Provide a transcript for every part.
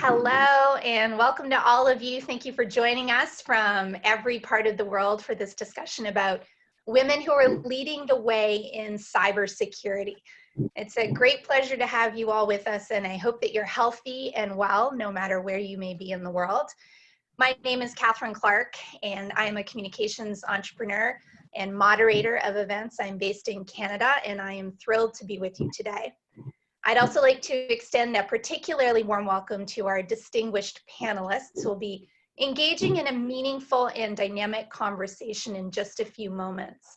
Hello and welcome to all of you. Thank you for joining us from every part of the world for this discussion about women who are leading the way in cybersecurity. It's a great pleasure to have you all with us, and I hope that you're healthy and well, no matter where you may be in the world. My name is Catherine Clark, and I am a communications entrepreneur and moderator of events. I'm based in Canada, and I am thrilled to be with you today. I'd also like to extend a particularly warm welcome to our distinguished panelists who will be engaging in a meaningful and dynamic conversation in just a few moments.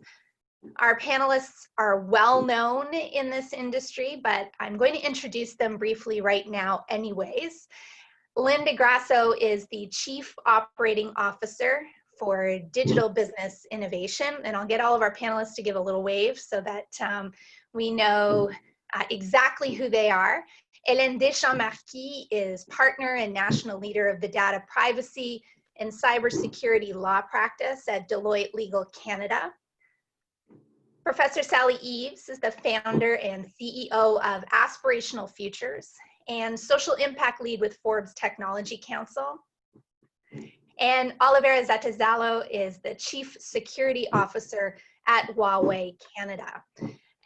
Our panelists are well known in this industry, but I'm going to introduce them briefly right now anyways. Lynn Grasso is the Chief Operating Officer for Digital Business Innovation, and I'll get all of our panelists to give a little wave so that we know exactly who they are. Hélène Deschamps Marquis is partner and national leader of the data privacy and cybersecurity law practice at Deloitte Legal Canada. Professor Sally Eaves is the founder and CEO of Aspirational Futures and social impact lead with Forbes Technology Council. And Olivera Zatezalo is the Chief Security Officer at Huawei Canada.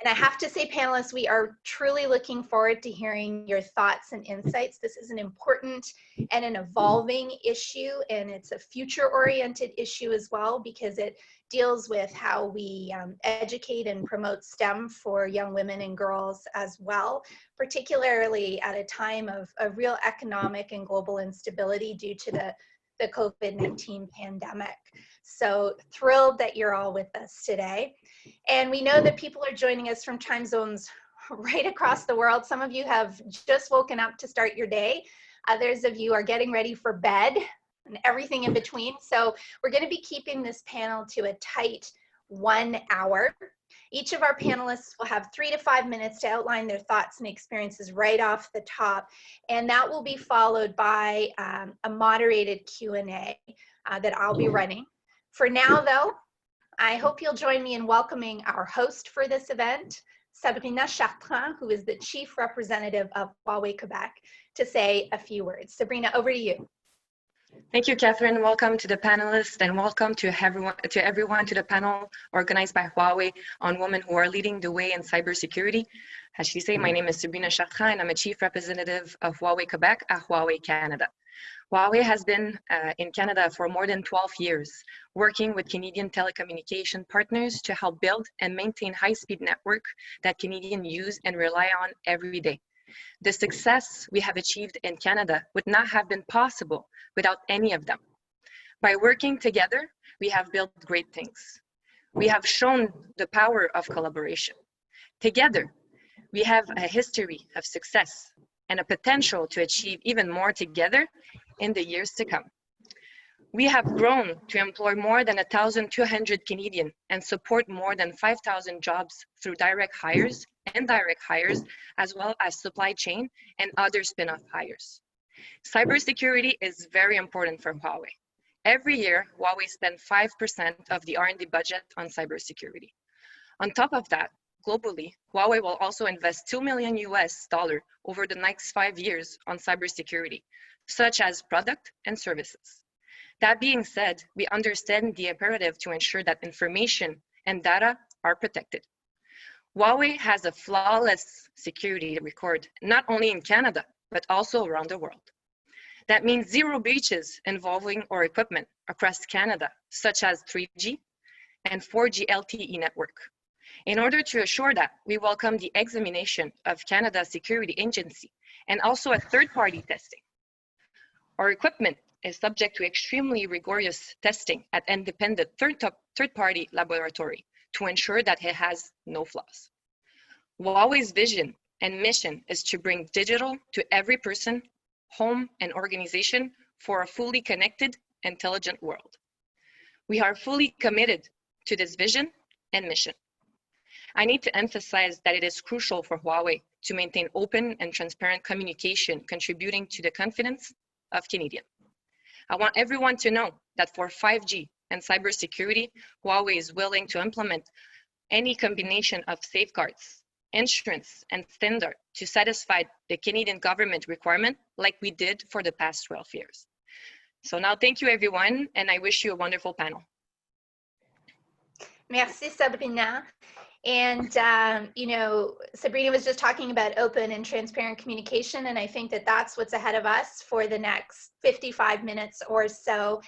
And I have to say, panelists, we are truly looking forward to hearing your thoughts and insights. This is an important and an evolving issue, and it's a future-oriented issue as well, because it deals with how we educate and promote STEM for young women and girls as well, particularly at a time of real economic and global instability due to the COVID-19 pandemic. So thrilled that you're all with us today. And we know that people are joining us from time zones right across the world. Some of you have just woken up to start your day. Others of you are getting ready for bed and everything in between. So we're going to be keeping this panel to a tight 1 hour. Each of our panelists will have 3 to 5 minutes to outline their thoughts and experiences right off the top. And that will be followed by a moderated Q&A that I'll be running. For now, though, I hope you'll join me in welcoming our host for this event, Sabrina Chartrand, who is the Chief Representative of Huawei Quebec, to say a few words. Sabrina, over to you. Thank you, Catherine. Welcome to the panelists, and welcome to everyone to the panel organized by Huawei on women who are leading the way in cybersecurity. As she said, my name is Sabrina Chartrand, and I'm a Chief Representative of Huawei Quebec at Huawei Canada. Huawei has been in Canada for more than 12 years, working with Canadian telecommunication partners to help build and maintain high-speed network that Canadians use and rely on every day. The success we have achieved in Canada would not have been possible without any of them. By working together, we have built great things. We have shown the power of collaboration. Together, we have a history of success and a potential to achieve even more together in the years to come. We have grown to employ more than 1,200 Canadians and support more than 5,000 jobs through direct hires and indirect hires, as well as supply chain and other spin-off hires. Cybersecurity is very important for Huawei. Every year, Huawei spends 5% of the R&D budget on cybersecurity. On top of that, globally, Huawei will also invest $2 million over the next 5 years on cybersecurity, such as product and services. That being said, we understand the imperative to ensure that information and data are protected. Huawei has a flawless security record, not only in Canada, but also around the world. That means 0 breaches involving our equipment across Canada, such as 3G and 4G LTE network. In order to assure that, we welcome the examination of Canada's Security Agency and also a third-party testing. Our equipment is subject to extremely rigorous testing at independent third-party laboratory to ensure that it has no flaws. Huawei's vision and mission is to bring digital to every person, home, and organization for a fully connected, intelligent world. We are fully committed to this vision and mission. I need to emphasize that it is crucial for Huawei to maintain open and transparent communication, contributing to the confidence of Canadians. I want everyone to know that for 5G and cybersecurity, Huawei is willing to implement any combination of safeguards insurance, and standard to satisfy the Canadian government requirement like we did for the past 12 years. So now thank you everyone, and I wish you a wonderful panel. Merci Sabrina. And, you know, Sabrina was just talking about open and transparent communication, and I think that that's what's ahead of us for the next 55 minutes or so.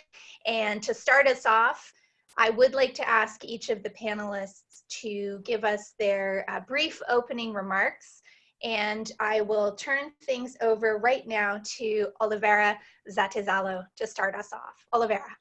And to start us off, I would like to ask each of the panelists to give us their brief opening remarks, and I will turn things over right now to Olivera Zatezalo to start us off. Olivera.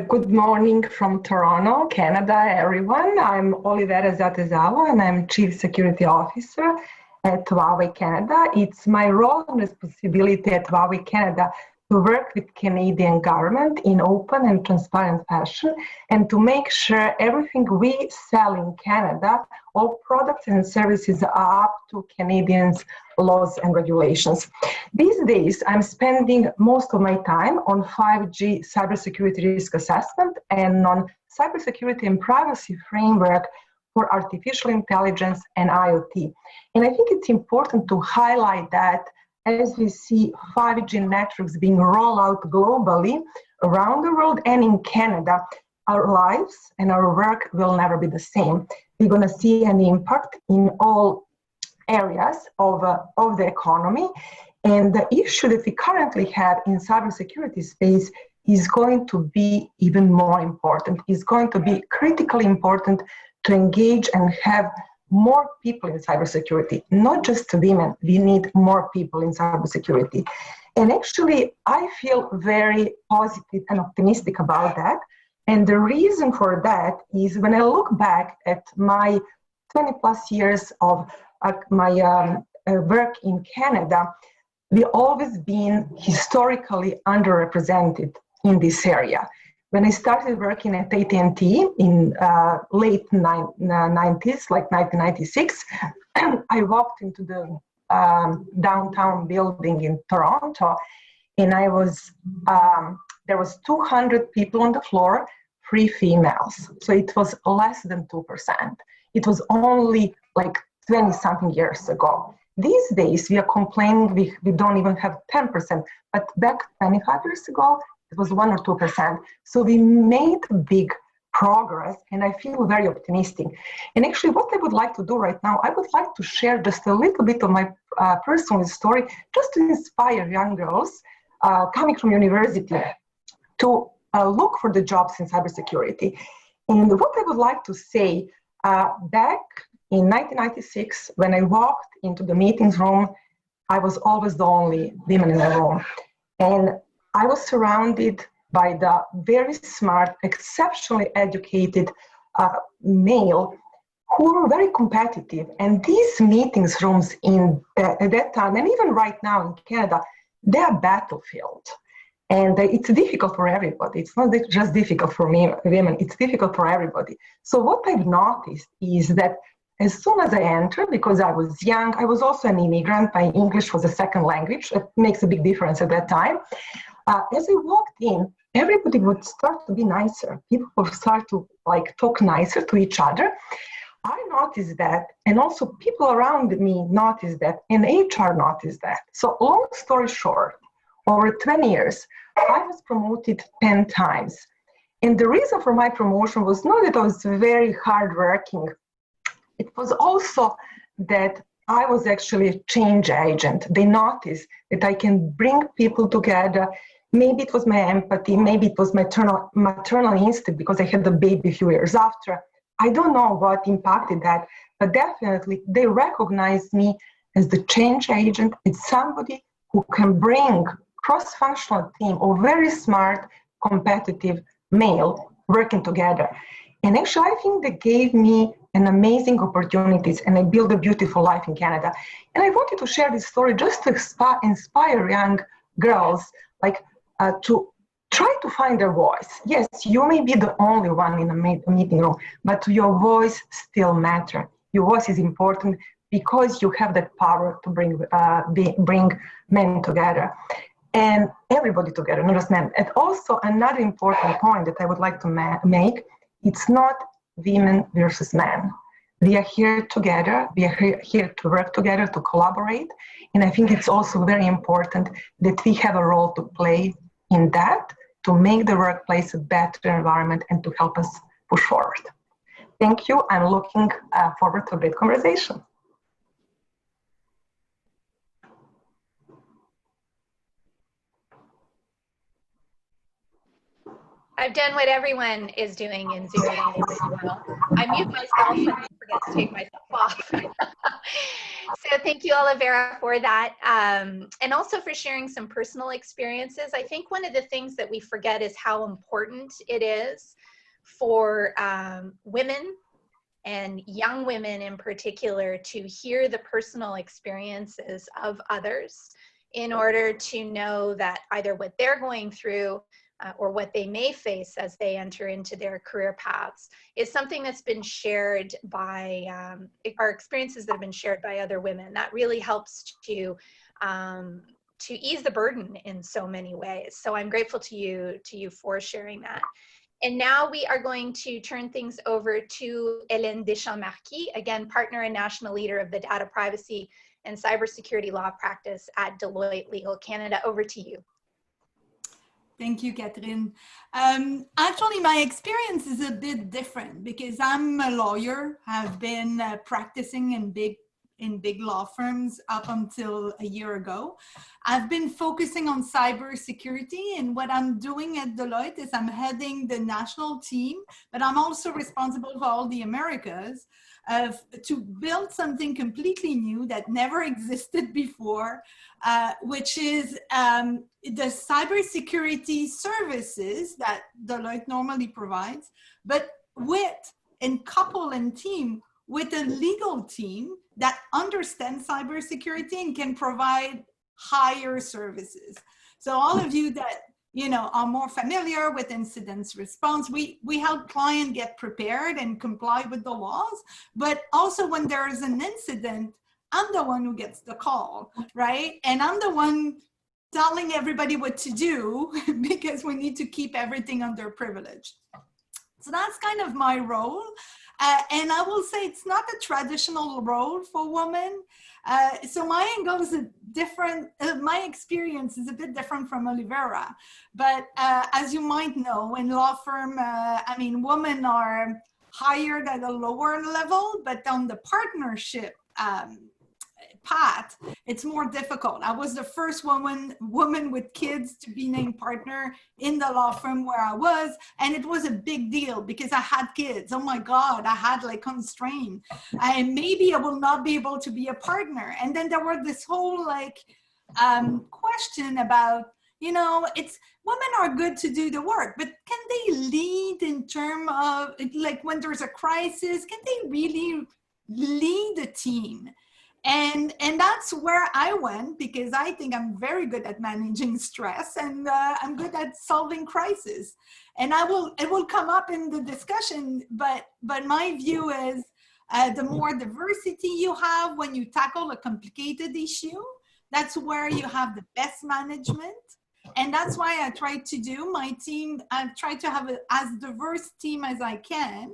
Good morning from Toronto, Canada, everyone. I'm Olivera Zatezalo, and I'm Chief Security Officer at Huawei Canada. It's my role and responsibility at Huawei Canada to work with Canadian government in open and transparent fashion and to make sure everything we sell in Canada, all products and services are up to Canadians' laws and regulations. These days, I'm spending most of my time on 5G cybersecurity risk assessment and on cybersecurity and privacy framework for artificial intelligence and IoT. And I think it's important to highlight that as we see 5G networks being rolled out globally around the world and in Canada, our lives and our work will never be the same. We're going to see an impact in all areas of the economy. And the issue that we currently have in cybersecurity space is going to be even more important. It's going to be critically important to engage and have more people in cybersecurity, not just women. We need more people in cybersecurity. And actually, I feel very positive and optimistic about that. And the reason for that is when I look back at my 20 plus years of my work in Canada, we always been historically underrepresented in this area. When I started working at AT&T in late 90s, like 1996, I walked into the downtown building in Toronto, and I was there was 200 people on the floor, 3 females. So it was less than 2%. It was only like 20-something years ago. These days, we are complaining we don't even have 10%, but back 25 years ago, it was 1 or 2%. So we made big progress, and I feel very optimistic. And actually, what I would like to do right now, I would like to share just a little bit of my personal story, just to inspire young girls coming from university to look for the jobs in cybersecurity. And what I would like to say, back in 1996, when I walked into the meetings room, I was always the only woman in the room. And I was surrounded by the very smart, exceptionally educated male who were very competitive. And these meetings rooms at that time, and even right now in Canada, they're battlefield. And it's difficult for everybody. It's not just difficult for me, women, it's difficult for everybody. So what I've noticed is that as soon as I entered, because I was young, I was also an immigrant, my English was a second language. It makes a big difference at that time. As I walked in, everybody would start to be nicer. People would start to talk nicer to each other. I noticed that, and also people around me noticed that, and HR noticed that. So long story short, over 20 years, I was promoted 10 times. And the reason for my promotion was not that I was very hardworking. It was also that I was actually a change agent. They noticed that I can bring people together. Maybe it was my empathy, maybe it was my maternal instinct because I had the baby a few years after. I don't know what impacted that, but definitely they recognized me as the change agent. It's somebody who can bring cross-functional team of very smart, competitive male working together. And actually, I think they gave me an amazing opportunities, and I built a beautiful life in Canada. And I wanted to share this story just to inspire young girls, to try to find their voice. Yes, you may be the only one in a meeting room, but your voice still matters. Your voice is important because you have that power to bring men together and everybody together, not just men. And also another important point that I would like to make, it's not women versus men. We are here together. We are here to work together, to collaborate. And I think it's also very important that we have a role to play in that, to make the workplace a better environment and to help us push forward. Thank you. I'm looking forward to a great conversation. I've done what everyone is doing in Zoom meetings now. I mute myself and I forget to take myself off. So thank you, Olivera, for that. And also for sharing some personal experiences. I think one of the things that we forget is how important it is for women and young women in particular to hear the personal experiences of others in order to know that either what they're going through or what they may face as they enter into their career paths is something that's been shared by, our experiences that have been shared by other women. That really helps to ease the burden in so many ways. So I'm grateful to you for sharing that. And now we are going to turn things over to Hélène Deschamps Marquis, again, partner and national leader of the data privacy and cybersecurity law practice at Deloitte Legal Canada. Over to you. Thank you, Catherine. Actually, my experience is a bit different because I'm a lawyer. I've been practicing in big law firms up until a year ago. I've been focusing on cybersecurity, and what I'm doing at Deloitte is I'm heading the national team, but I'm also responsible for all the Americas to build something completely new that never existed before, which is the cybersecurity services that Deloitte normally provides, but couple and team with a legal team that understands cybersecurity and can provide higher services. So all of you that are more familiar with incident response, we help clients get prepared and comply with the laws, but also when there is an incident, I'm the one who gets the call, right? And I'm the one telling everybody what to do because we need to keep everything under privilege. So that's kind of my role. And I will say it's not a traditional role for women. So my angle is different. My experience is a bit different from Olivera. But as you might know, in law firm, women are hired at a lower level, but on the partnership path, it's more difficult. I was the first woman with kids to be named partner in the law firm where I was, and it was a big deal because I had kids. Oh my God, I had like constraint, and maybe I will not be able to be a partner. And then there were this whole question about, it's women are good to do the work, but can they lead in terms of when there's a crisis? Can they really lead a team? And that's where I went because I think I'm very good at managing stress and I'm good at solving crises. And it will come up in the discussion, but my view is the more diversity you have when you tackle a complicated issue, that's where you have the best management. And that's why I try to do my team. I've tried to have as diverse team as I can.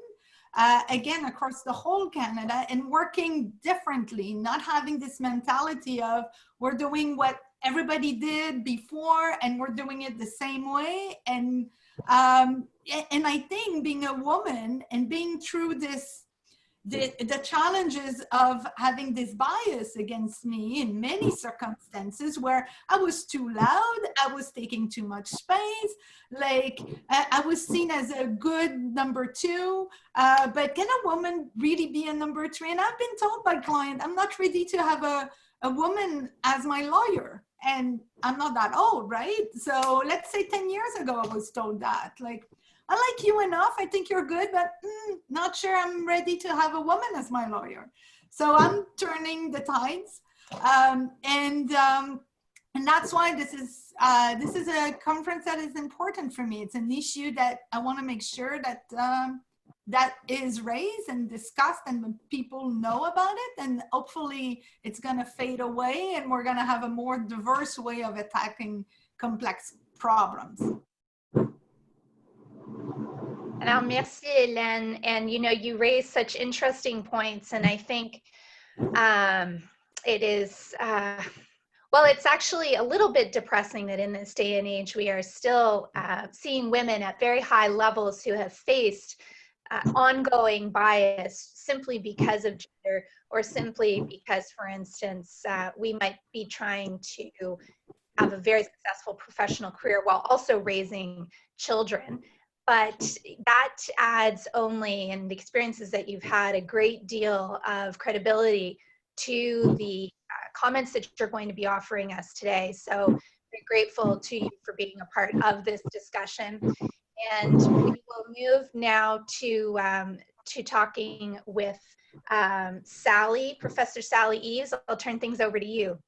Again, across the whole Canada, and working differently, not having this mentality of we're doing what everybody did before and we're doing it the same way. And I think being a woman and being through the challenges of having this bias against me in many circumstances where I was too loud, I was taking too much space, I was seen as a good number two, but can a woman really be a number three? And I've been told by clients, I'm not ready to have a woman as my lawyer. And I'm not that old, right? So let's say 10 years ago, I was told that, I like you enough. I think you're good, but not sure I'm ready to have a woman as my lawyer. So I'm turning the tides. And that's why this is a conference that is important for me. It's an issue that I want to make sure that that is raised and discussed and people know about it. And hopefully it's going to fade away and we're going to have a more diverse way of attacking complex problems. Alors, merci, Hélène. And, you know, you raised such interesting points. And I think it is, well, it's actually a little bit depressing that in this day and age, we are still seeing women at very high levels who have faced ongoing bias simply because of gender, or simply because, for instance, we might be trying to have a very successful professional career while also raising children. But that adds only, and the experiences that you've had, a great deal of credibility to the comments that you're going to be offering us today. So very grateful to you for being a part of this discussion. And we will move now to talking with Sally, Professor Sally Eaves. I'll turn things over to you.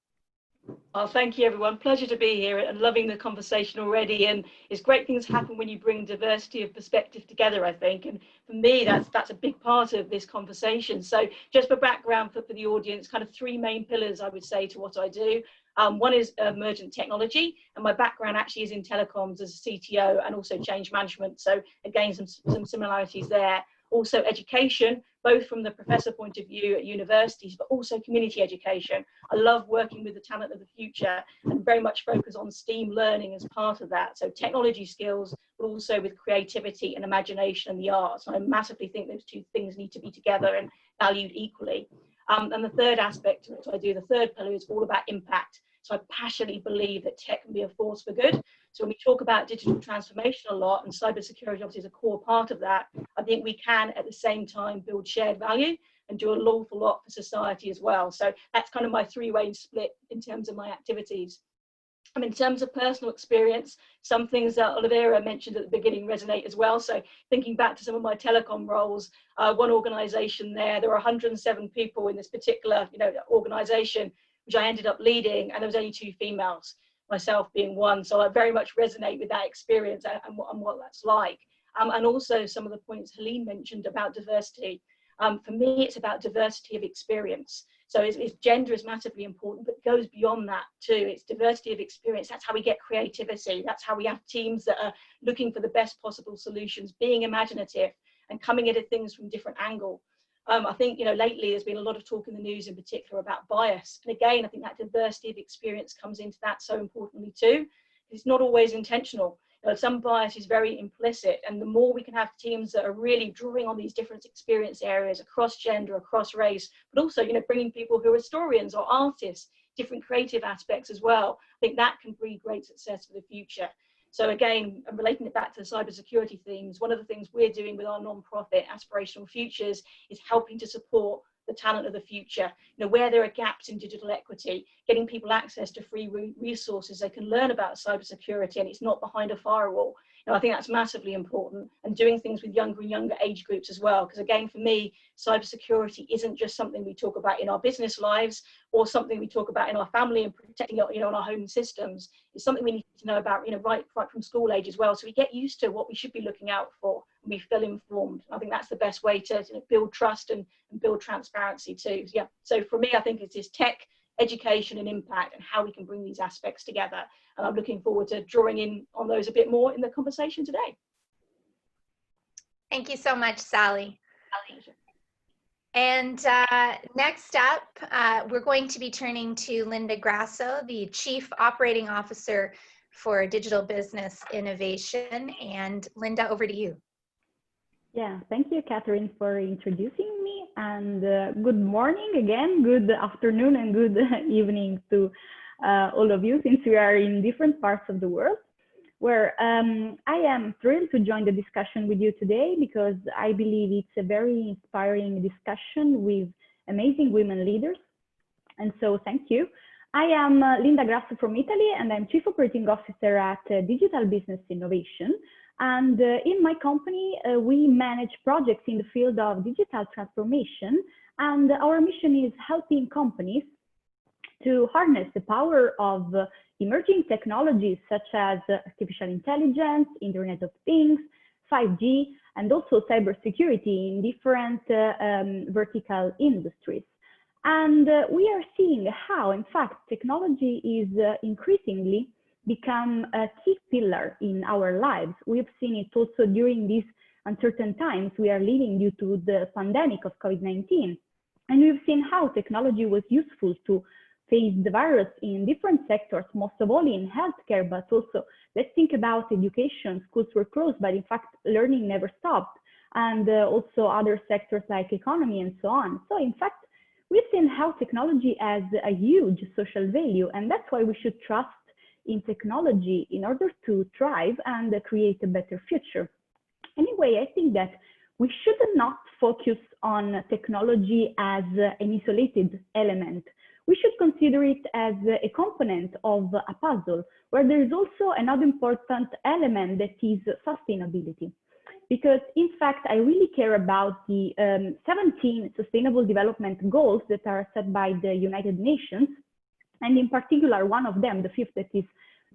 Oh, thank you, everyone. Pleasure to be here and loving the conversation already. And it's great things happen when you bring diversity of perspective together, I think. And for me, that's a big part of this conversation. So just for background for the audience, kind of three main pillars, I would say, to what I do. One is emergent technology, and my background actually is in telecoms as a CTO and also change management. So again, some similarities there. Also education, both from the professor point of view at universities, but also community education. I love working with the talent of the future and very much focus on STEAM learning as part of that. So technology skills, but also with creativity and imagination and the arts. I massively think those two things need to be together and valued equally. And the third aspect of what I do, the third pillar, is all about impact. So I passionately believe that tech can be a force for good. So when we talk about digital transformation a lot, and cybersecurity obviously is a core part of that, I think we can at the same time build shared value and do an awful lot for society as well. So that's kind of my three-way split in terms of my activities. In terms of personal experience, some things that Olivera mentioned at the beginning resonate as well. So thinking back to some of my telecom roles, one organization there were 107 people in this particular organization, which I ended up leading, and there was only 2 females, myself being one. So I very much resonate with that experience and what that's like. And also some of the points Hélène mentioned about diversity. For me, it's about diversity of experience. So gender is massively important, but it goes beyond that too. It's diversity of experience. That's how we get creativity. That's how we have teams that are looking for the best possible solutions, being imaginative and coming at things from different angles. I think, lately there's been a lot of talk in the news in particular about bias. And again, I think that diversity of experience comes into that so importantly too. It's not always intentional. Some bias is very implicit, and the more we can have teams that are really drawing on these different experience areas across gender, across race, but also, bringing people who are historians or artists, different creative aspects as well, I think that can breed great success for the future. So again, I'm relating it back to the cybersecurity themes. One of the things we're doing with our nonprofit, Aspirational Futures, is helping to support the talent of the future. Where there are gaps in digital equity, getting people access to free resources they can learn about cybersecurity, and it's not behind a firewall. I think that's massively important, and doing things with younger and younger age groups as well. Because again, for me, cybersecurity isn't just something we talk about in our business lives or something we talk about in our family and protecting in our home systems. It's something we need to know about, right from school age as well. So we get used to what we should be looking out for, and we feel informed. I think that's the best way to build trust and build transparency too. Yeah. So for me, I think it is tech, education and impact, and how we can bring these aspects together. And I'm looking forward to drawing in on those a bit more in the conversation today. Thank you so much, Sally. And next up, we're going to be turning to Linda Grasso, the Chief Operating Officer for Digital Business Innovation. And Linda, over to you. Yeah, thank you, Catherine, for introducing me. And good morning again, good afternoon, and good evening to all of you, since we are in different parts of the world, where I am thrilled to join the discussion with you today, because I believe it's a very inspiring discussion with amazing women leaders. And so thank you. I am Linda Grasso from Italy, and I'm Chief Operating Officer at Digital Business Innovation. And in my company, we manage projects in the field of digital transformation. And our mission is helping companies to harness the power of emerging technologies such as artificial intelligence, Internet of Things, 5G, and also cybersecurity in different vertical industries. And we are seeing how, in fact, technology is increasingly become a key pillar in our lives. We've seen it also during this uncertain times we are living due to the pandemic of COVID-19. And we've seen how technology was useful to face the virus in different sectors, most of all in healthcare, but also let's think about education. Schools were closed, but in fact, learning never stopped. And also other sectors like economy and so on. So in fact, we've seen how technology has a huge social value, and that's why we should trust in technology in order to thrive and create a better future. Anyway, I think that we should not focus on technology as an isolated element. We should consider it as a component of a puzzle, where there is also another important element that is sustainability. Because in fact, I really care about the 17 Sustainable Development Goals that are set by the United Nations, and in particular, one of them, the fifth, that is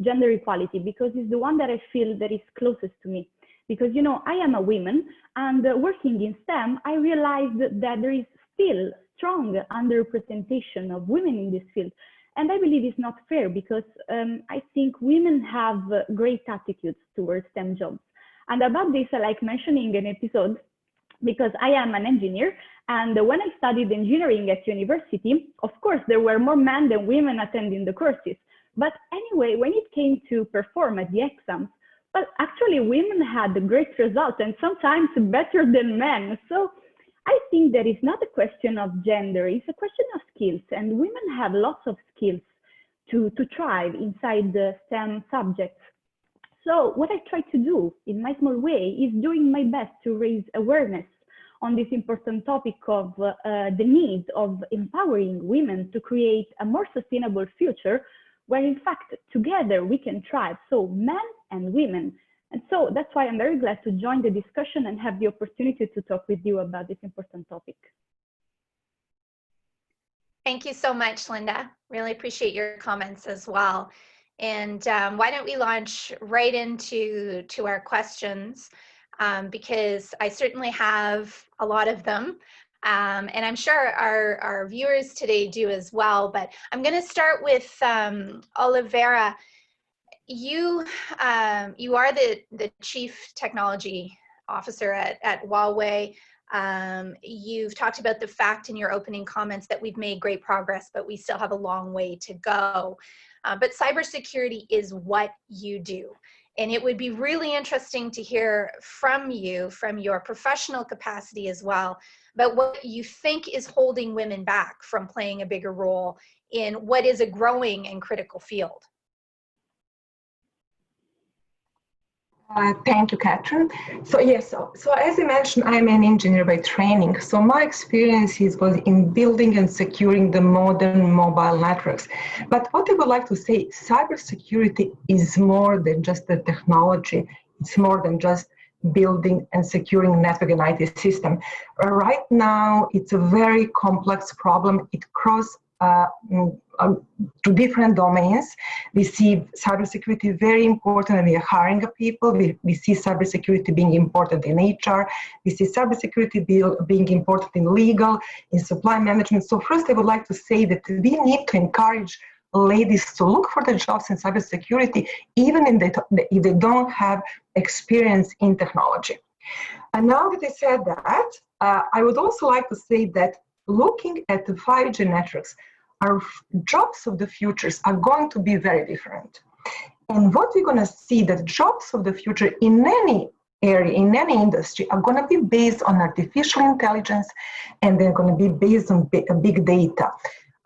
gender equality, because it's the one that I feel that is closest to me. Because, you know, I am a woman, and working in STEM, I realized that there is still strong underrepresentation of women in this field. And I believe it's not fair, because I think women have great attitudes towards STEM jobs. And about this, I like mentioning an episode, because I am an engineer. And when I studied engineering at university, of course, there were more men than women attending the courses. But anyway, when it came to perform at the exams, well, actually, women had great results, and sometimes better than men. So I think that it's not a question of gender, it's a question of skills. And women have lots of skills to thrive inside the STEM subjects. So what I try to do in my small way is doing my best to raise awareness on this important topic of the need of empowering women to create a more sustainable future, where in fact together we can thrive, so men and women. And so that's why I'm very glad to join the discussion and have the opportunity to talk with you about this important topic. Thank you so much, Linda. Really appreciate your comments as well. And why don't we launch right into our questions, because I certainly have a lot of them. And I'm sure our viewers today do as well. But I'm going to start with Olivera. You are the Chief Technology Officer at Huawei. You've talked about the fact in your opening comments that we've made great progress, but we still have a long way to go. But cybersecurity is what you do. And it would be really interesting to hear from you, from your professional capacity as well, about what you think is holding women back from playing a bigger role in what is a growing and critical field. Thank you, Catherine. So yes, so as I mentioned, I'm an engineer by training. So my experience was in building and securing the modern mobile networks. But what I would like to say, cybersecurity is more than just the technology. It's more than just building and securing network and IT system. Right now, it's a very complex problem. It crosses to different domains. We see cybersecurity very important and we are hiring people. We see cybersecurity being important in HR. We see cybersecurity being important in legal, in supply management. So first I would like to say that we need to encourage ladies to look for the jobs in cybersecurity, even if they don't have experience in technology. And now that I said that, I would also like to say that looking at the 5G networks, our jobs of the futures are going to be very different. And what we're going to see, that jobs of the future in any area, in any industry, are going to be based on artificial intelligence, and they're going to be based on big data.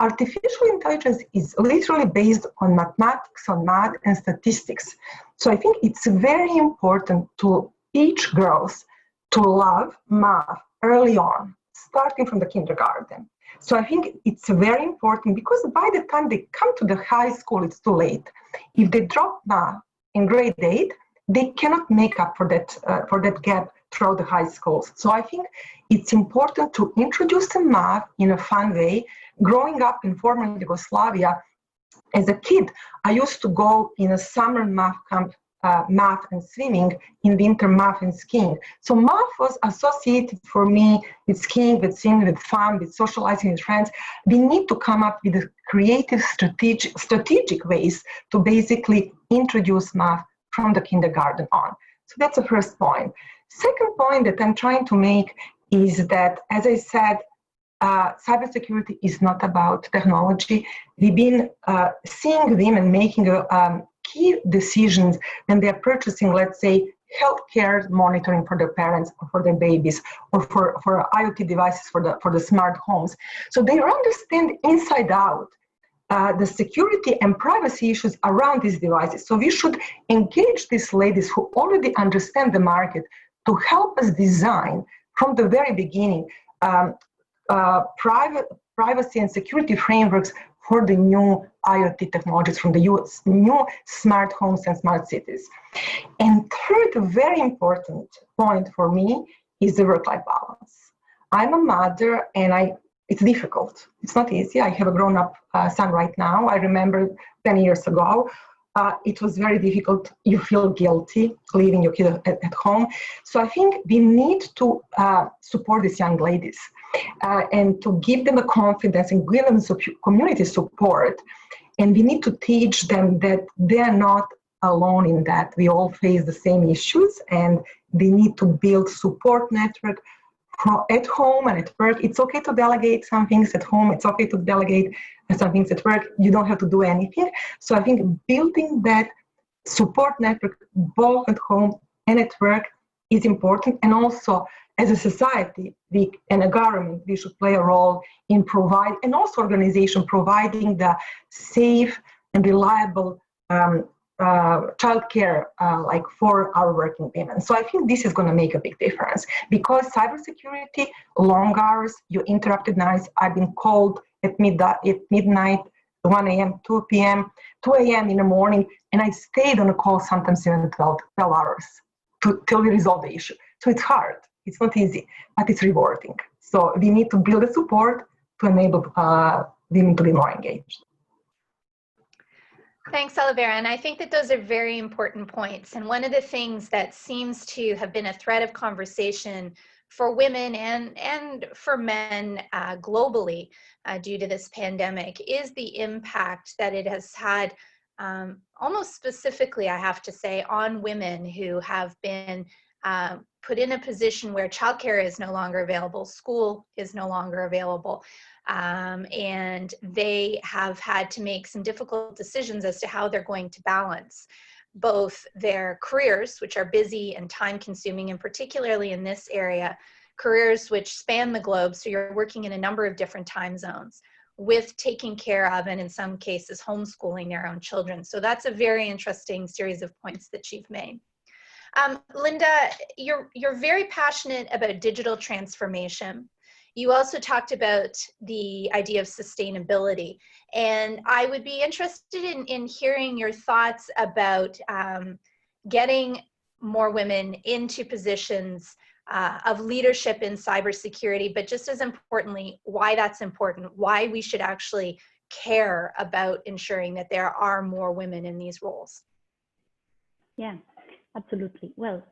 Artificial intelligence is literally based on mathematics, on math and statistics. So I think it's very important to teach girls to love math early on, starting from the kindergarten. So I think it's very important, because by the time they come to the high school, it's too late. If they drop math in grade 8, they cannot make up for that gap throughout the high schools. So I think it's important to introduce the math in a fun way. Growing up in former Yugoslavia, as a kid, I used to go in a summer math camp, math and swimming, in winter math and skiing. So math was associated for me with skiing, with swimming, with fun, with socializing with friends. We need to come up with a creative, strategic ways to basically introduce math from the kindergarten on. So that's the first point. Second point that I'm trying to make is that, as I said, cybersecurity is not about technology. We've been seeing women making key decisions when they're purchasing, let's say, healthcare monitoring for their parents or for their babies, or for IoT devices for the smart homes. So they understand inside out the security and privacy issues around these devices. So we should engage these ladies who already understand the market to help us design from the very beginning privacy and security frameworks for the new IoT technologies, from the new smart homes and smart cities. And third, a very important point for me is the work-life balance. I'm a mother, and it's difficult. It's not easy. I have a grown-up son right now. I remember 10 years ago, it was very difficult. You feel guilty leaving your kid at home. So I think we need to support these young ladies and to give them the confidence and give them community support. And we need to teach them that they're not alone in that. We all face the same issues, and they need to build support network at home and at work. It's okay to delegate some things at home. It's okay to delegate some things at work. You don't have to do anything. So I think building that support network both at home and at work is important. And also, as a society and a government, we should play a role in and also organization providing the safe and reliable childcare like for our working women. So I think this is going to make a big difference, because cybersecurity, long hours, you interrupted nights. I've been called at midnight, 1 a.m., 2 p.m., 2 a.m. in the morning, and I stayed on a call sometimes even 12 hours till we resolve the issue. So it's hard. It's not easy, but it's rewarding. So we need to build a support to enable women to be more engaged. Thanks, Olivera. And I think that those are very important points. And one of the things that seems to have been a thread of conversation for women and for men globally due to this pandemic is the impact that it has had, almost specifically, I have to say, on women who have been put in a position where childcare is no longer available, school is no longer available, and they have had to make some difficult decisions as to how they're going to balance both their careers, which are busy and time consuming, and particularly in this area, careers which span the globe, so you're working in a number of different time zones, with taking care of, and in some cases, homeschooling their own children. So that's a very interesting series of points that you've made. Linda, you're very passionate about digital transformation. You also talked about the idea of sustainability, and I would be interested in hearing your thoughts about getting more women into positions of leadership in cybersecurity, but just as importantly, why that's important, why we should actually care about ensuring that there are more women in these roles. Yeah, absolutely. Well,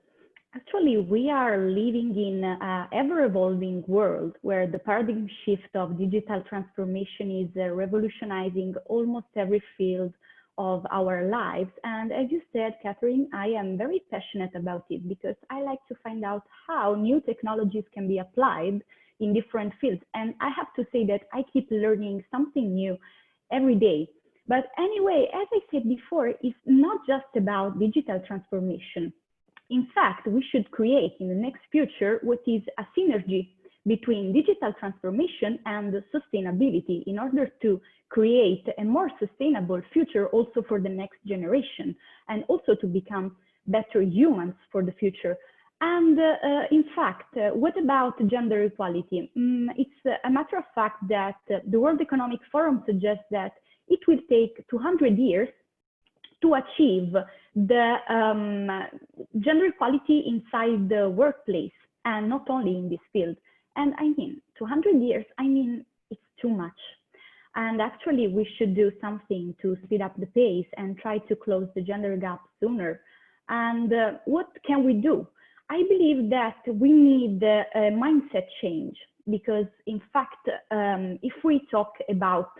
actually, we are living in an ever-evolving world where the paradigm shift of digital transformation is revolutionizing almost every field of our lives. And as you said, Catherine, I am very passionate about it because I like to find out how new technologies can be applied in different fields. And I have to say that I keep learning something new every day. But anyway, as I said before, it's not just about digital transformation. In fact, we should create in the next future what is a synergy between digital transformation and sustainability in order to create a more sustainable future also for the next generation, and also to become better humans for the future. And in fact, what about gender equality? It's a matter of fact that the World Economic Forum suggests that it will take 200 years to achieve the gender equality inside the workplace, and not only in this field. And I mean, 200 years, I mean, it's too much. And actually, we should do something to speed up the pace and try to close the gender gap sooner. And what can we do? I believe that we need a mindset change, because in fact, if we talk about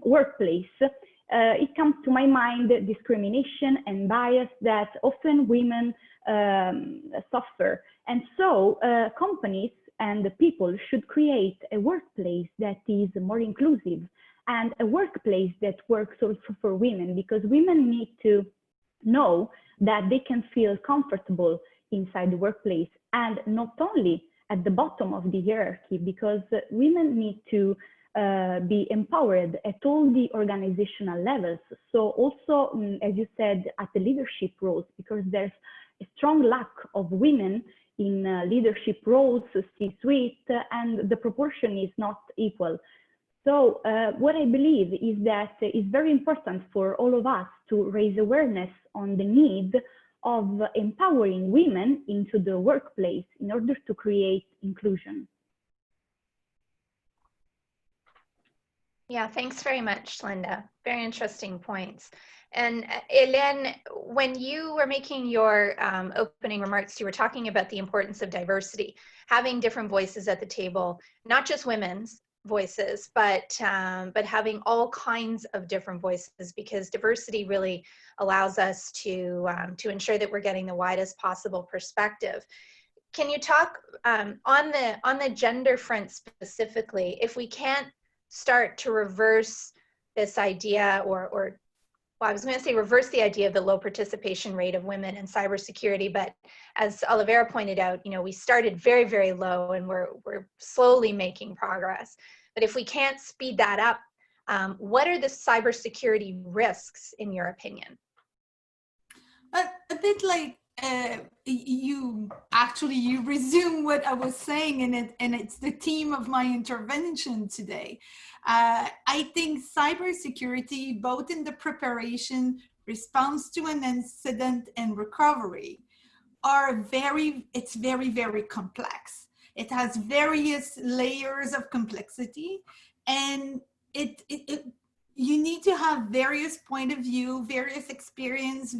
workplace, it comes to my mind discrimination and bias that often women software. And so companies and the people should create a workplace that is more inclusive and a workplace that works also for women, because women need to know that they can feel comfortable inside the workplace, and not only at the bottom of the hierarchy, because women need to be empowered at all the organizational levels. So also, as you said, at the leadership roles, because there's a strong lack of women in leadership roles, C-suite, and the proportion is not equal. So what I believe is that it's very important for all of us to raise awareness on the need of empowering women into the workplace in order to create inclusion. Yeah, thanks very much, Linda. Very interesting points. And Hélène, when you were making your opening remarks, you were talking about the importance of diversity, having different voices at the table, not just women's voices, but having all kinds of different voices, because diversity really allows us to ensure that we're getting the widest possible perspective. Can you talk on the gender front specifically, if we can't start to reverse this idea, or well, I was going to say reverse the idea of the low participation rate of women in cybersecurity, but as Olivera pointed out, you know, we started very, very low, and we're slowly making progress. But if we can't speed that up, what are the cybersecurity risks, in your opinion? A bit like you resume what I was saying, and it's the theme of my intervention today. I think cybersecurity, both in the preparation, response to an incident, and recovery, it's very, very complex. It has various layers of complexity, and you need to have various point of view, various experience,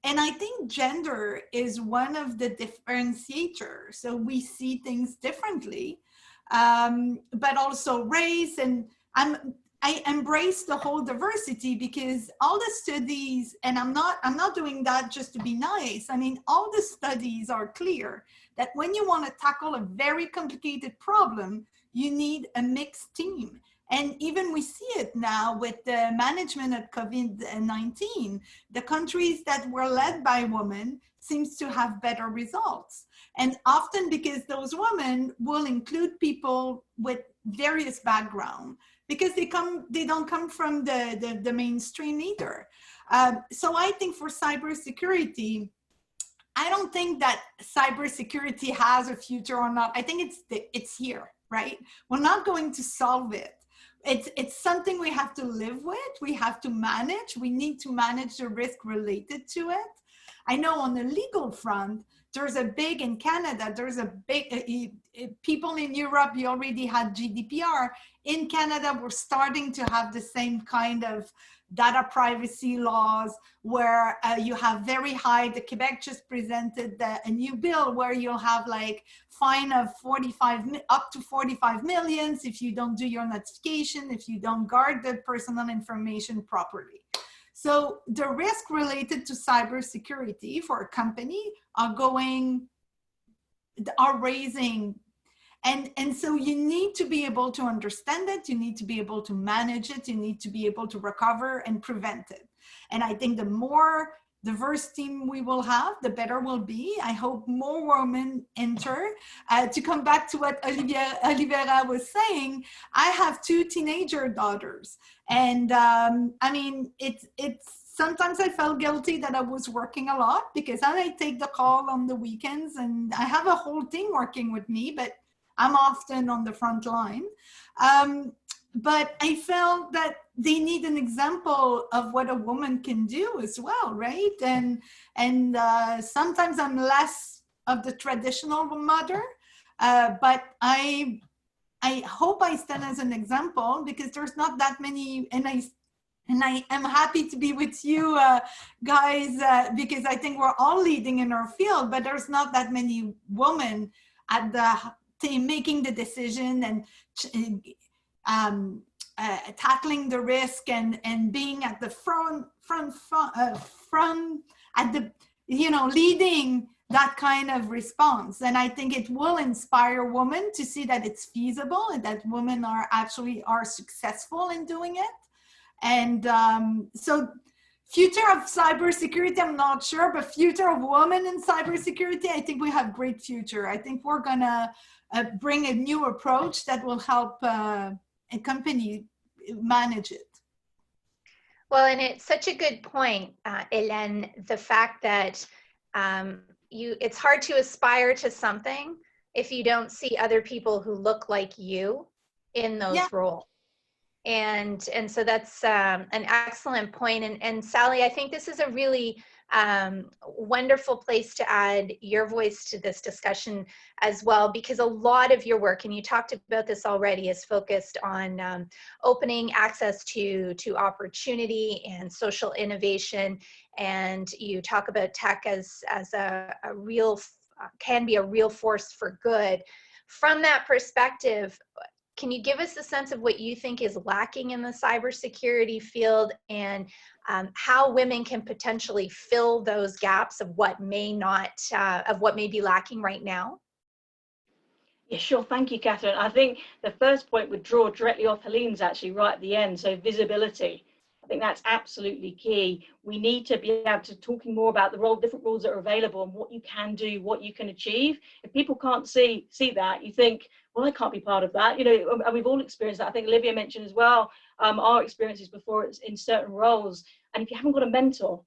and I think gender is one of the differentiators. So we see things differently, but also race. And I embrace the whole diversity, because all the studies, and I'm not doing that just to be nice. I mean, all the studies are clear that when you want to tackle a very complicated problem, you need a mixed team. And even we see it now with the management of COVID-19, the countries that were led by women seems to have better results. And often because those women will include people with various backgrounds, because they don't come from the mainstream either. So I think for cybersecurity, I don't think that cybersecurity has a future or not. I think it's here, right? We're not going to solve it. It's something we have to live with. We have to manage. We need to manage the risk related to it. I know on the legal front, in Canada, people in Europe, you already had GDPR. In Canada, we're starting to have the same kind of data privacy laws, where you have very high, the Quebec just presented a new bill where you'll have like fine of up to 45 million if you don't do your notification, if you don't guard the personal information properly. So the risk related to cybersecurity for a company are raising. And so you need to be able to understand it, you need to be able to manage it, you need to be able to recover and prevent it. And I think the more diverse team we will have, the better we'll be. I hope more women enter. To come back to what Olivera was saying, I have 2 teenager daughters. And I mean, sometimes I felt guilty that I was working a lot, because I take the call on the weekends, and I have a whole team working with me, but I'm often on the front line. But I felt that they need an example of what a woman can do as well, right? And sometimes I'm less of the traditional mother, but I hope I stand as an example, because there's not that many, and I am happy to be with you guys, because I think we're all leading in our field, but there's not that many women at the making the decision and tackling the risk and being at the front at the leading that kind of response. And I think it will inspire women to see that it's feasible and that women are successful in doing it. And so future of cybersecurity, I'm not sure, but future of women in cybersecurity, I think we have great future. I think we're gonna bring a new approach that will help a company manage it. Well, and it's such a good point, Hélène, the fact that it's hard to aspire to something if you don't see other people who look like you in those roles. And so that's an excellent point. And Sally, I think this is a really wonderful place to add your voice to this discussion as well, because a lot of your work, and you talked about this already, is focused on opening access to opportunity and social innovation. And you talk about tech as a real, can be a real force for good. From that perspective, can you give us a sense of what you think is lacking in the cybersecurity field, and how women can potentially fill those gaps of what may be lacking right now? Yeah, sure. Thank you, Catherine. I think the first point would draw directly off Helene's actually right at the end. So visibility. I think that's absolutely key. We need to be able to talking more about the different roles that are available and what you can do, what you can achieve. If people can't see that, you think, well, I can't be part of that. And we've all experienced that. I think Olivia mentioned as well our experiences before in certain roles. And if you haven't got a mentor,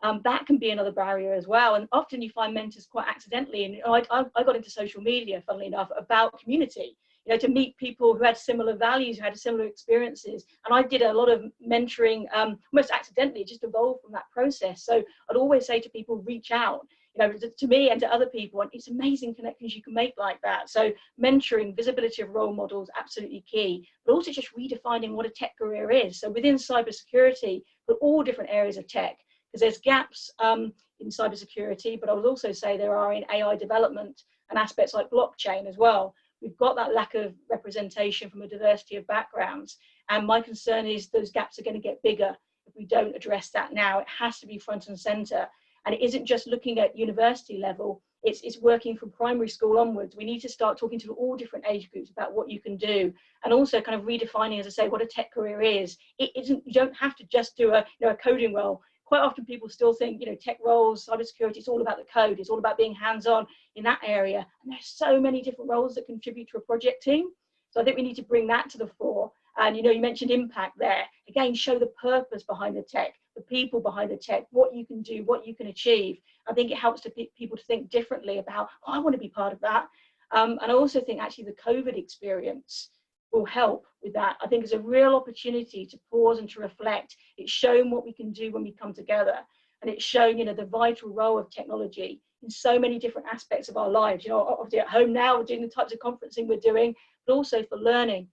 that can be another barrier as well. And often you find mentors quite accidentally. And I got into social media, funnily enough, about community, to meet people who had similar values, who had similar experiences. And I did a lot of mentoring almost accidentally, just evolved from that process. So I'd always say to people, reach out, to me and to other people. And it's amazing connections you can make like that. So mentoring, visibility of role models, absolutely key. But also just redefining what a tech career is. So within cybersecurity, but all different areas of tech, because there's gaps in cybersecurity, but I would also say there are in AI development and aspects like blockchain as well. We've got that lack of representation from a diversity of backgrounds. And my concern is those gaps are going to get bigger if we don't address that now. It has to be front and center. And it isn't just looking at university level, it's working from primary school onwards. We need to start talking to all different age groups about what you can do, and also kind of redefining, as I say, what a tech career is. It isn't, you don't have to just do a coding role. Quite often people still think, tech roles, cybersecurity, it's all about the code. It's all about being hands-on in that area. And there's so many different roles that contribute to a project team. So I think we need to bring that to the fore. And, you mentioned impact there. Again, show the purpose behind the tech, the people behind the tech, what you can do, what you can achieve. I think it helps people to think differently about, I want to be part of that. And I also think actually the COVID experience will help with that. I think it's a real opportunity to pause and to reflect. It's shown what we can do when we come together, and it's shown, the vital role of technology in so many different aspects of our lives. Obviously at home now we're doing the types of conferencing we're doing, but also for learning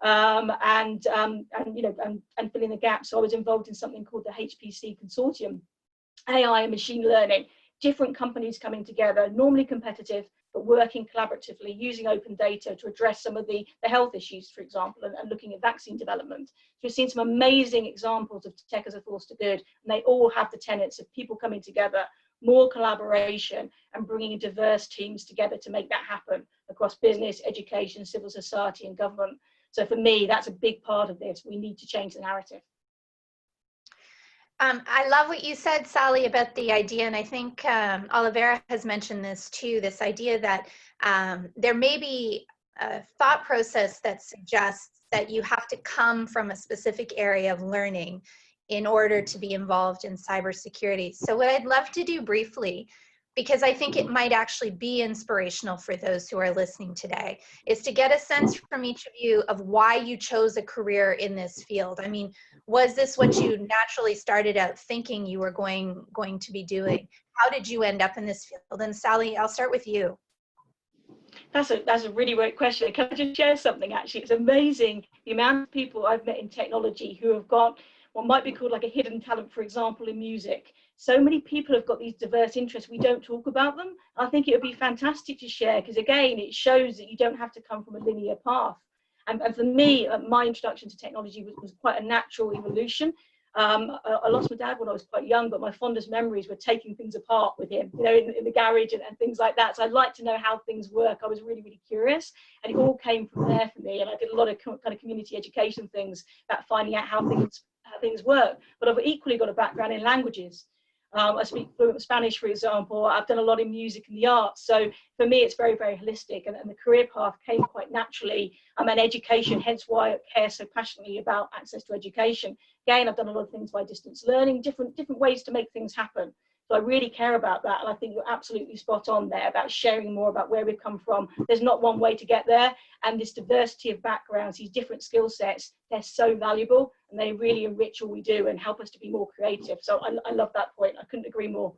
and filling the gaps. So I was involved in something called the HPC Consortium, AI and machine learning, different companies coming together, normally competitive, but working collaboratively, using open data to address some of the health issues, for example, and looking at vaccine development. So we've seen some amazing examples of tech as a force to good, and they all have the tenets of people coming together, more collaboration, and bringing diverse teams together to make that happen across business, education, civil society, and government. So for me, that's a big part of this. We need to change the narrative. I love what you said, Sally, about the idea, and I think Olivera has mentioned this too, this idea that there may be a thought process that suggests that you have to come from a specific area of learning in order to be involved in cybersecurity. So what I'd love to do briefly, because I think it might actually be inspirational for those who are listening today, is to get a sense from each of you of why you chose a career in this field. I mean, was this what you naturally started out thinking you were going to be doing? How did you end up in this field? And Sally, I'll start with you. That's a really great question. Can I just share something? Actually, it's amazing the amount of people I've met in technology who have got what might be called like a hidden talent, for example, in music. So many people have got these diverse interests. We don't talk about them. I think it would be fantastic to share, because again, it shows that you don't have to come from a linear path. And for me, my introduction to technology was quite a natural evolution. I lost my dad when I was quite young, but my fondest memories were taking things apart with him, you know, in the garage and things like that. So I'd like to know how things work. I was really, really curious, and it all came from there for me. And I did a lot of kind of community education things about finding out how things work. But I've equally got a background in languages. I speak fluent Spanish, for example. I've done a lot in music and the arts. So for me, it's very, very holistic. And the career path came quite naturally. And education, hence why I care so passionately about access to education. Again, I've done a lot of things by distance learning, different ways to make things happen. So I really care about that. And I think you're absolutely spot on there about sharing more about where we've come from. There's not one way to get there. And this diversity of backgrounds, these different skill sets, they're so valuable and they really enrich all we do and help us to be more creative. So I love that point. I couldn't agree more.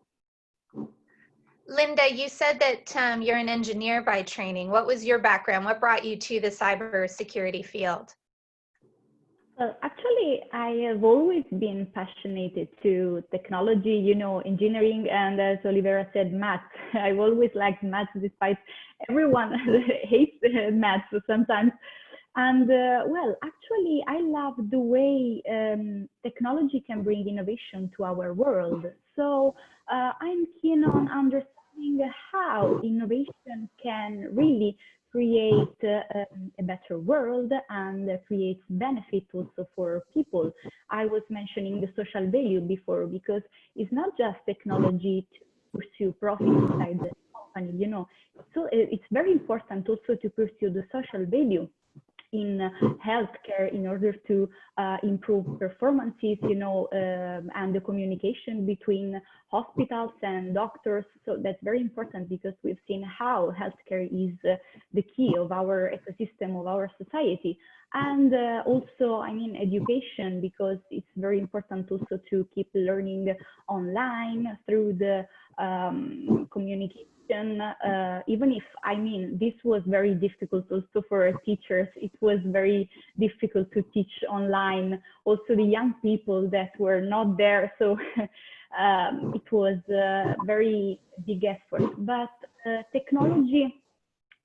Linda, you said that you're an engineer by training. What was your background? What brought you to the cybersecurity field? Actually, I have always been passionate to technology, you know, engineering, and as Olivera said, math. I've always liked math, despite everyone hates math sometimes. And well, actually, I love the way technology can bring innovation to our world. So I'm keen on understanding how innovation can really create a better world and create benefit also for people. I was mentioning the social value before, because it's not just technology to pursue profit inside the company, you know. So it's very important also to pursue the social value in healthcare in order to improve performances, you know, and the communication between hospitals and doctors. So that's very important, because we've seen how healthcare is the key of our ecosystem, of our society. And also, I mean, education, because it's very important also to keep learning online through the communication. Even if, I mean, this was very difficult also for teachers. It was very difficult to teach online. Also the young people that were not there. So it was a very big effort. But technology,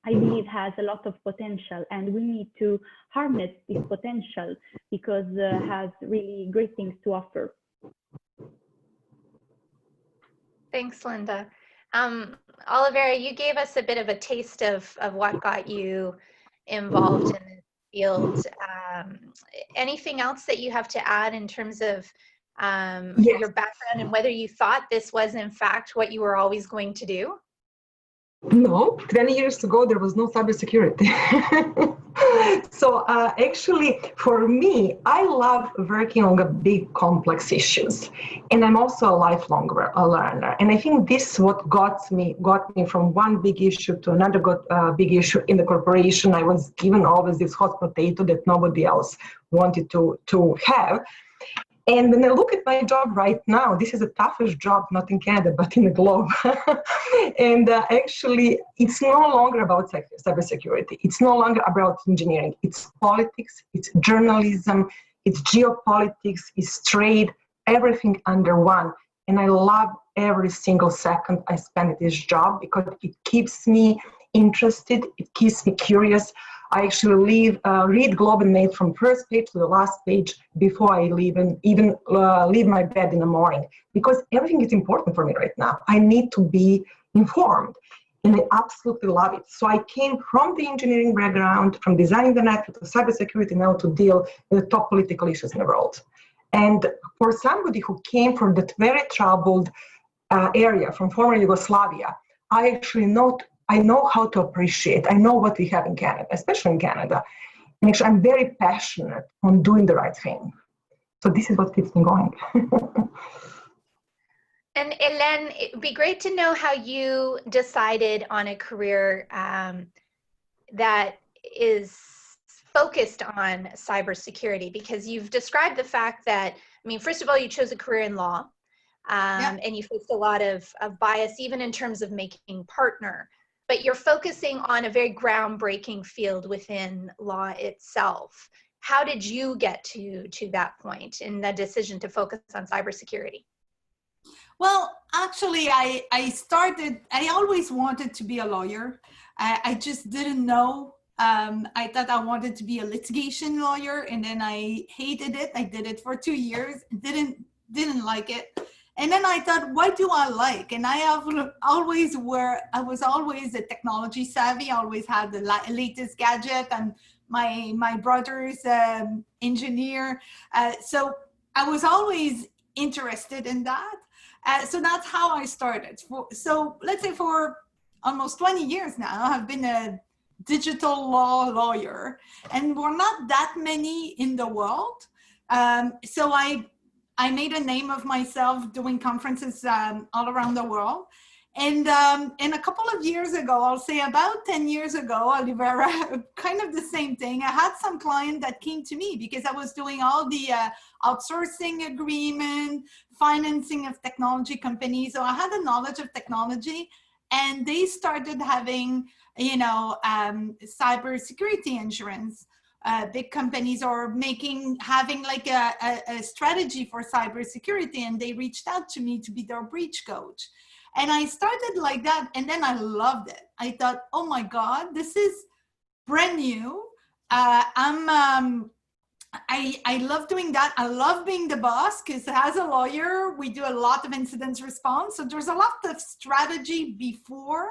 I believe, has a lot of potential, and we need to harness this potential, because it has really great things to offer. Thanks, Linda. Olivera, you gave us a bit of a taste of what got you involved in this field. Anything else that you have to add in terms of Yes. your background and whether you thought this was in fact what you were always going to do? No, 20 years ago, there was no cybersecurity. So actually, for me, I love working on the big, complex issues. And I'm also a lifelong learner. And I think this is what got me from one big issue to another big issue in the corporation. I was given always this hot potato that nobody else wanted to have. And when I look at my job right now, this is the toughest job, not in Canada, but in the globe. And actually, it's no longer about cybersecurity. It's no longer about engineering. It's politics, it's journalism, it's geopolitics, it's trade, everything under one. And I love every single second I spend at this job, because it keeps me interested, it keeps me curious. I actually read Globe and Mail from first page to the last page before I leave, and even leave my bed in the morning, because everything is important for me right now. I need to be informed, and I absolutely love it. So I came from the engineering background, from designing the network to cybersecurity, now to deal with the top political issues in the world. And for somebody who came from that very troubled area, from former Yugoslavia, I know how to appreciate. I know what we have in Canada, especially in Canada. And actually, I'm very passionate on doing the right thing. So this is what keeps me going. And Hélène, it'd be great to know how you decided on a career that is focused on cybersecurity, because you've described the fact that, I mean, first of all, you chose a career in law, and you faced a lot of bias, even in terms of making partner. But you're focusing on a very groundbreaking field within law itself. How did you get to that point in the decision to focus on cybersecurity? Well, actually, I always wanted to be a lawyer. I just didn't know I thought I wanted to be a litigation lawyer, and then I hated it. I did it for 2 years, didn't like it. And then I thought, what do I like? And I was always a technology savvy. I always had the latest gadget, and my brother's engineer. So I was always interested in that. So that's how I started. So let's say for almost 20 years now, I've been a digital law lawyer, and we're not that many in the world. So I made a name of myself doing conferences all around the world. And a couple of years ago, I'll say about 10 years ago, Olivera, kind of the same thing. I had some client that came to me because I was doing all the outsourcing agreement, financing of technology companies. So I had a knowledge of technology, and they started having, cybersecurity insurance. Big companies are having like a strategy for cybersecurity, and they reached out to me to be their breach coach. And I started like that, and then I loved it. I thought, oh my God, this is brand new. I love doing that. I love being the boss, because as a lawyer, we do a lot of incident response. So there's a lot of strategy before,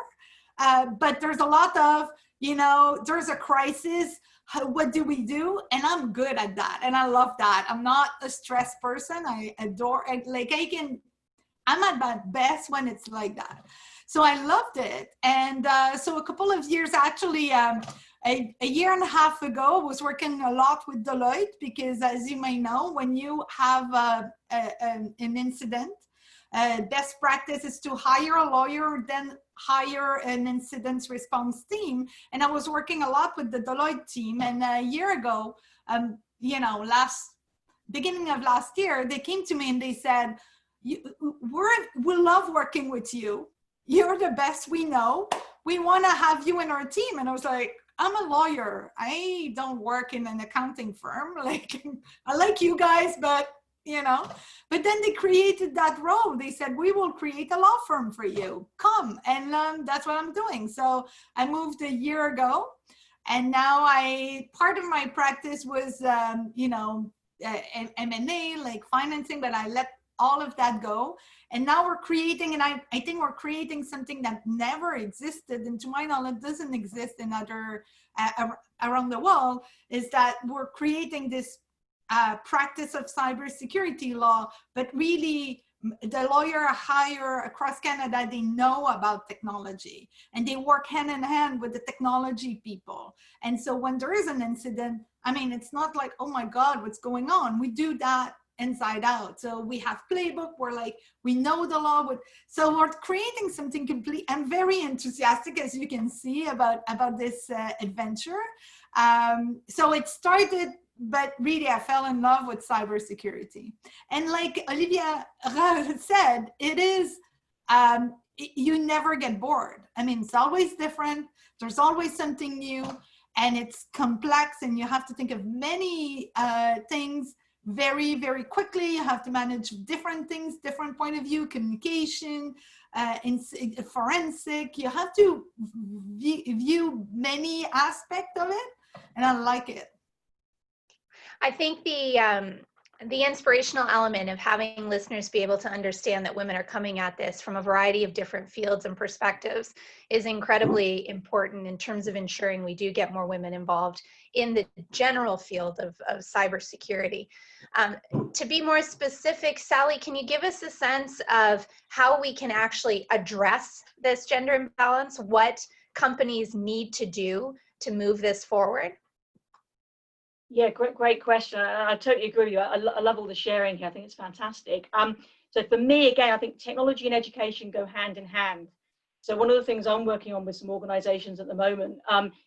but there's a lot of, there's a crisis. What do we do? And I'm good at that. And I love that. I'm not a stressed person. I adore it. I'm at my best when it's like that. So I loved it. And so a couple of years, actually, a year and a half ago, I was working a lot with Deloitte, because as you may know, when you have an incident, best practice is to hire a lawyer, then hire an incident response team. And I was working a lot with the Deloitte team. And a year ago, beginning of last year, they came to me and they said, we love working with you. You're the best we know. We want to have you in our team. And I was like, I'm a lawyer. I don't work in an accounting firm. Like, I like you guys, but but then they created that role. They said, we will create a law firm for you. Come. And that's what I'm doing. So I moved a year ago, and now part of my practice was, M&A, like financing, but I let all of that go. And now we're creating, and I think we're creating something that never existed, and to my knowledge doesn't exist in other around the world, is that we're creating this practice of cybersecurity law, but really the lawyer hire across Canada, they know about technology, and they work hand in hand with the technology people. And so when there is an incident, it's not like, oh my God, what's going on? We do that inside out. So we have playbook, we know the law. So we're creating something complete. I'm very enthusiastic, as you can see, about this adventure. So it started, but really I fell in love with cybersecurity. And like Olivia said, it is, you never get bored. It's always different. There's always something new, and it's complex, and you have to think of many things very, very quickly. You have to manage different things, different point of view, communication, forensic. You have to view many aspects of it, and I like it. I think the inspirational element of having listeners be able to understand that women are coming at this from a variety of different fields and perspectives is incredibly important in terms of ensuring we do get more women involved in the general field of cybersecurity. To be more specific, Sally, can you give us a sense of how we can actually address this gender imbalance, what companies need to do to move this forward? Yeah, great question. I totally agree with you. I love all the sharing here. I think it's fantastic. So for me, again, I think technology and education go hand in hand. So one of the things I'm working on with some organizations at the moment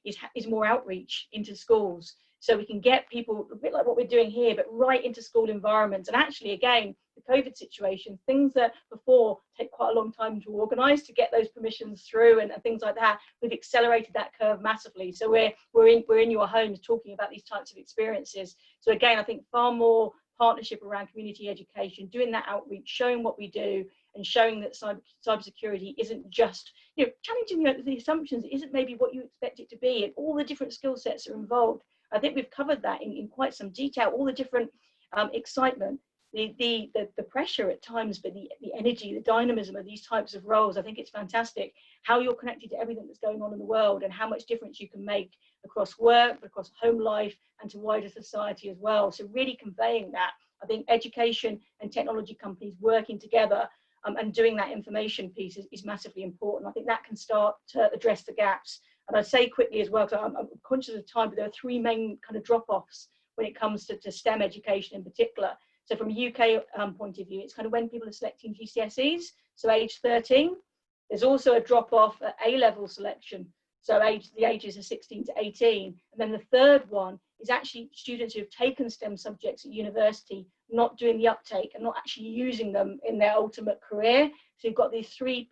is more outreach into schools. So we can get people, a bit like what we're doing here, but right into school environments. And actually, again, the COVID situation, things that before take quite a long time to organize, to get those permissions through and things like that, we've accelerated that curve massively. So we're in your homes talking about these types of experiences. So again, I think far more partnership around community education, doing that outreach, showing what we do, and showing that cybersecurity isn't just, challenging the assumptions isn't maybe what you expect it to be, and all the different skill sets are involved. I think we've covered that in quite some detail, all the different excitement, the pressure at times, but the energy, the dynamism of these types of roles. I think it's fantastic how you're connected to everything that's going on in the world and how much difference you can make across work, across home life, and to wider society as well. So really conveying that, I think education and technology companies working together and doing that information piece is massively important. I think that can start to address the gaps. And I'd say quickly as well, because I'm conscious of time, but there are three main kind of drop-offs when it comes to STEM education in particular. So from a UK point of view, it's kind of when people are selecting GCSEs, so age 13. There's also a drop-off at A-level selection, so the ages are 16 to 18. And then the third one is actually students who have taken STEM subjects at university, not doing the uptake and not actually using them in their ultimate career. So you've got these three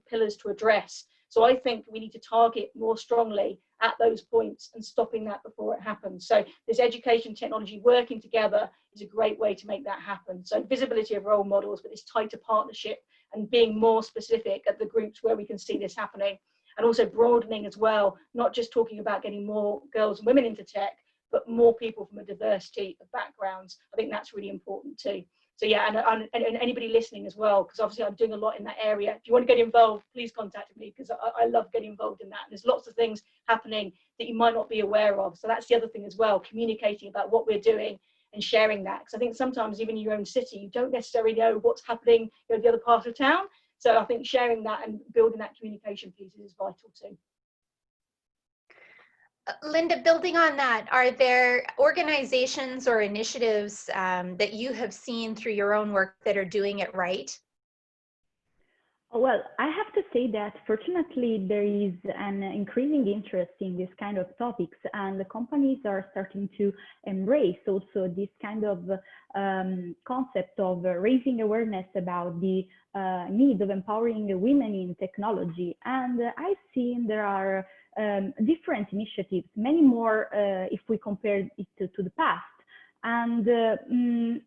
pillars to address. So I think we need to target more strongly at those points and stopping that before it happens. So this education technology working together is a great way to make that happen. So visibility of role models, but this tighter partnership and being more specific at the groups where we can see this happening. And also broadening as well, not just talking about getting more girls and women into tech, but more people from a diversity of backgrounds. I think that's really important too. So yeah, and anybody listening as well, because obviously I'm doing a lot in that area. If you want to get involved, please contact me, because I love getting involved in that. And there's lots of things happening that you might not be aware of. So that's the other thing as well, communicating about what we're doing and sharing that. Because I think sometimes even in your own city, you don't necessarily know what's happening in the other part of town. So I think sharing that and building that communication piece is vital too. Linda, building on that, are there organizations or initiatives that you have seen through your own work that are doing it right? Well, I have to say that fortunately there is an increasing interest in this kind of topics, and the companies are starting to embrace also this kind of concept of raising awareness about the need of empowering women in technology. And I've seen there are different initiatives, many more if we compare it to the past. And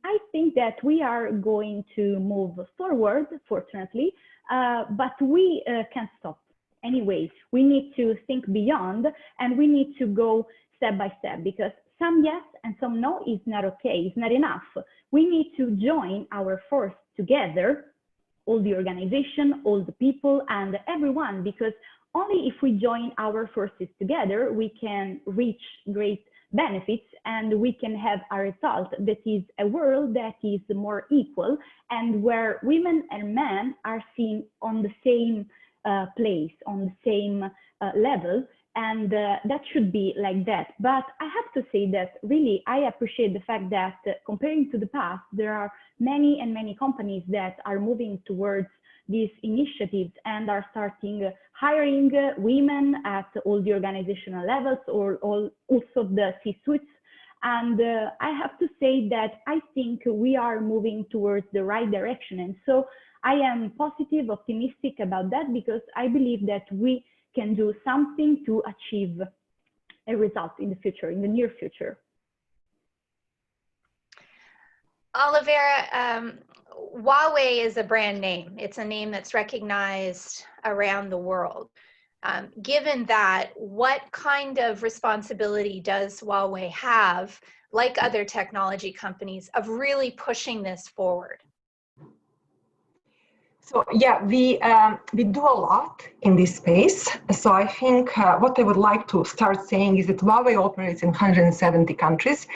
I think that we are going to move forward, fortunately, but we can't stop. Anyways, we need to think beyond, and we need to go step by step, because some yes and some no is not okay, it's not enough. We need to join our force together, all the organization, all the people, and everyone, because only if we join our forces together, we can reach great benefits, and we can have a result that is a world that is more equal, and where women and men are seen on the same place, on the same level, and that should be like that. But I have to say that really I appreciate the fact that comparing to the past, there are many and many companies that are moving towards these initiatives and are starting hiring women at all the organizational levels, or also the C-suites. And I have to say that I think we are moving towards the right direction. And so I am positive, optimistic about that, because I believe that we can do something to achieve a result in the future, in the near future. Olivera, Huawei is a brand name. It's a name that's recognized around the world. Given that, what kind of responsibility does Huawei have, like other technology companies, of really pushing this forward? So yeah, we do a lot in this space. So I think what I would like to start saying is that Huawei operates in 170 countries.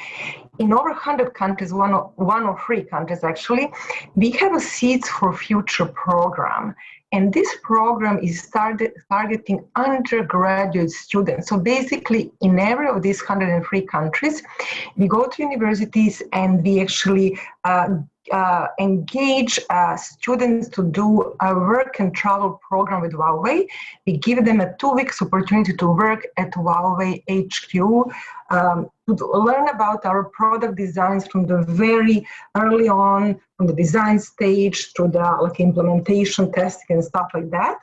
In over 100 countries, one or three countries actually, we have a Seeds for Future program. And this program is targeting undergraduate students. So basically, in every of these 103 countries, we go to universities and we actually engage students to do a work and travel program with Huawei. We give them a 2-week opportunity to work at Huawei HQ, to learn about our product designs from the very early on, from the design stage to the implementation, testing, and stuff like that.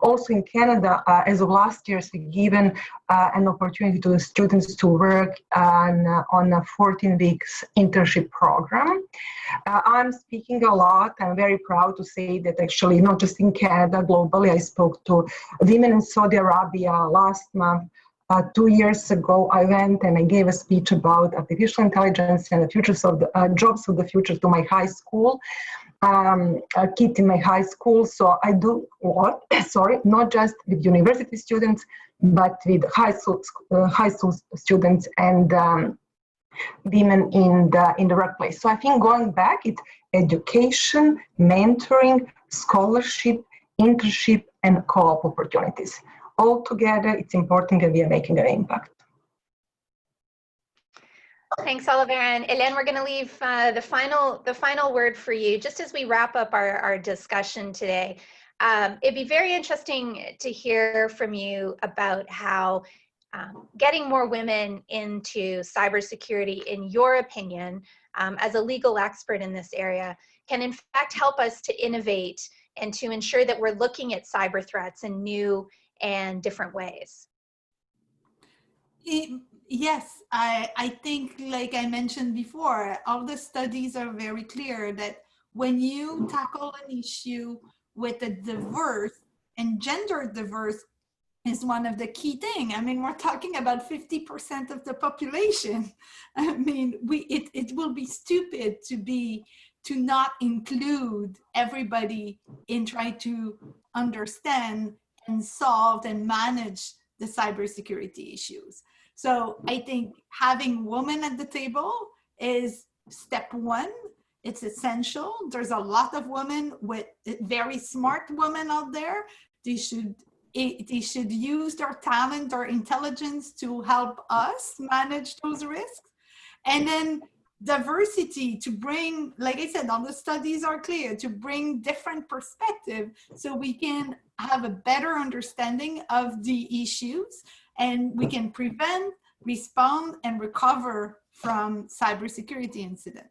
Also in Canada, as of last year, we've given an opportunity to the students to work on a 14 weeks internship program. I'm speaking a lot. I'm very proud to say that actually, not just in Canada, globally, I spoke to women in Saudi Arabia last month. 2 years ago, I went and I gave a speech about artificial intelligence and the futures of the jobs of the future to my high school, kid in my high school. So I do what? Sorry, not just with university students, but with high school students and women in the workplace. So I think going back, it's education, mentoring, scholarship, internship, and co-op opportunities. All together, it's important and we are making an impact. Thanks, Olivera. And Hélène, we're going to leave the final word for you, just as we wrap up our discussion today. It'd be very interesting to hear from you about how getting more women into cybersecurity, in your opinion, as a legal expert in this area, can in fact help us to innovate and to ensure that we're looking at cyber threats in new and different ways. Yes, I think, like I mentioned before, all the studies are very clear that when you tackle an issue with a diverse and gender diverse is one of the key things. I mean, we're talking about 50% of the population. I mean, it will be stupid to not include everybody in trying to understand and solve and manage the cybersecurity issues. So I think having women at the table is step one. It's essential. There's a lot of women, with very smart women out there. They should use their talent or intelligence to help us manage those risks. And then diversity, to bring, like I said, all the studies are clear, to bring different perspective so we can have a better understanding of the issues and we can prevent, respond, and recover from cybersecurity incidents.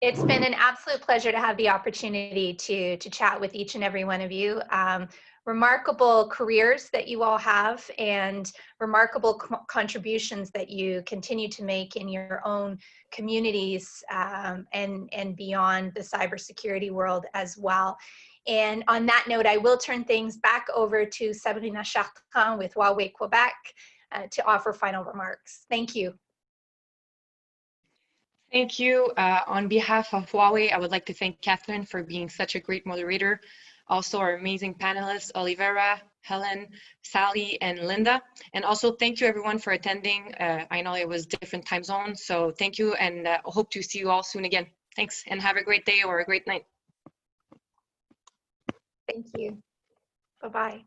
It's been an absolute pleasure to have the opportunity to chat with each and every one of you. Remarkable careers that you all have, and remarkable contributions that you continue to make in your own communities and beyond the cybersecurity world as well. And on that note, I will turn things back over to Sabrina Chartrand with Huawei Quebec to offer final remarks. Thank you. Thank you. On behalf of Huawei, I would like to thank Catherine for being such a great moderator. Also our amazing panelists, Olivera, Hélène, Sally, and Linda. And also thank you everyone for attending. I know it was different time zones, so thank you, and hope to see you all soon again. Thanks, and have a great day or a great night. Thank you. Bye-bye.